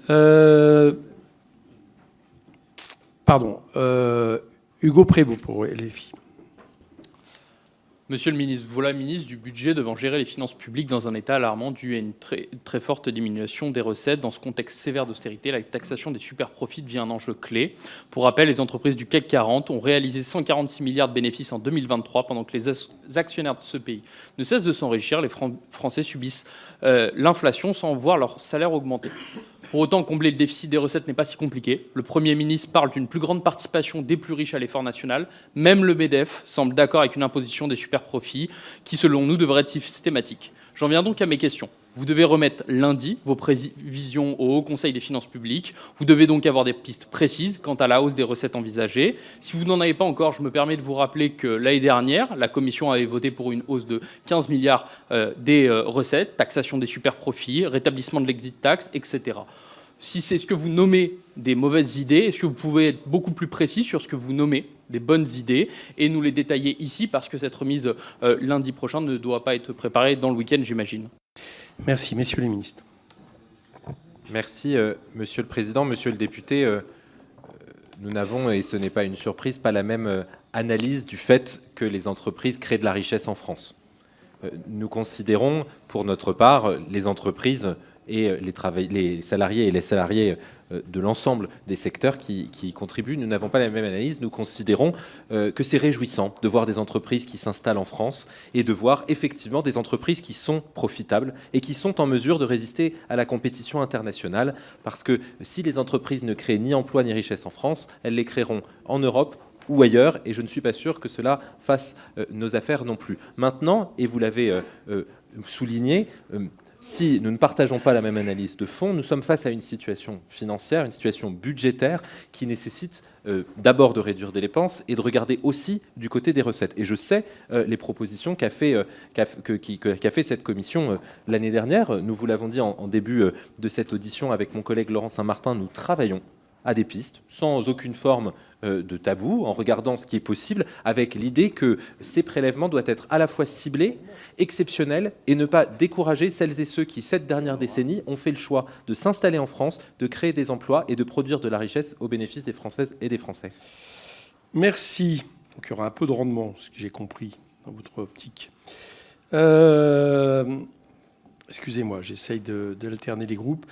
Euh, Pardon. Hugo Prévost pour LFI. Monsieur le ministre, voilà ministre du budget devant gérer les finances publiques dans un état alarmant dû à une très forte diminution des recettes. Dans ce contexte sévère d'austérité, la taxation des superprofits devient un enjeu clé. Pour rappel, les entreprises du CAC 40 ont réalisé 146 milliards de bénéfices en 2023, pendant que les actionnaires de ce pays ne cessent de s'enrichir. Les Français subissent l'inflation sans voir leur salaire augmenter. Pour autant, combler le déficit des recettes n'est pas si compliqué. Le Premier ministre parle d'une plus grande participation des plus riches à l'effort national. Même le MEDEF semble d'accord avec une imposition des superprofits qui, selon nous, devrait être systématique. J'en viens donc à mes questions. Vous devez remettre lundi vos prévisions au Haut Conseil des finances publiques. Vous devez donc avoir des pistes précises quant à la hausse des recettes envisagées. Si vous n'en avez pas encore, je me permets de vous rappeler que l'année dernière, la Commission avait voté pour une hausse de 15 milliards des recettes, taxation des superprofits, rétablissement de l'exit tax, etc. Si c'est ce que vous nommez des mauvaises idées, est-ce que vous pouvez être beaucoup plus précis sur ce que vous nommez des bonnes idées et nous les détailler ici, parce que cette remise lundi prochain ne doit pas être préparée dans le week-end, j'imagine. Merci. Messieurs les ministres. Merci, Monsieur le Président. Monsieur le député, nous n'avons, et ce n'est pas une surprise, pas la même analyse du fait que les entreprises créent de la richesse en France. Nous considérons, pour notre part, les entreprises et les salariés et les salariés de l'ensemble des secteurs qui y contribuent. Nous n'avons pas la même analyse. Nous considérons que c'est réjouissant de voir des entreprises qui s'installent en France et de voir effectivement des entreprises qui sont profitables et qui sont en mesure de résister à la compétition internationale. Parce que si les entreprises ne créent ni emploi ni richesse en France, elles les créeront en Europe ou ailleurs, et je ne suis pas sûr que cela fasse nos affaires non plus. Maintenant, et vous l'avez souligné, si nous ne partageons pas la même analyse de fond, nous sommes face à une situation financière, une situation budgétaire qui nécessite d'abord de réduire des dépenses et de regarder aussi du côté des recettes. Et je sais les propositions qu'a fait cette commission l'année dernière. Nous vous l'avons dit en début de cette audition avec mon collègue Laurent Saint-Martin, nous travaillons à des pistes, sans aucune forme de tabou, en regardant ce qui est possible, avec l'idée que ces prélèvements doivent être à la fois ciblés, exceptionnels, et ne pas décourager celles et ceux qui, cette dernière décennie, ont fait le choix de s'installer en France, de créer des emplois et de produire de la richesse au bénéfice des Françaises et des Français. Merci. Donc il y aura un peu de rendement, ce que j'ai compris dans votre optique. Excusez-moi, j'essaye d'alterner les groupes.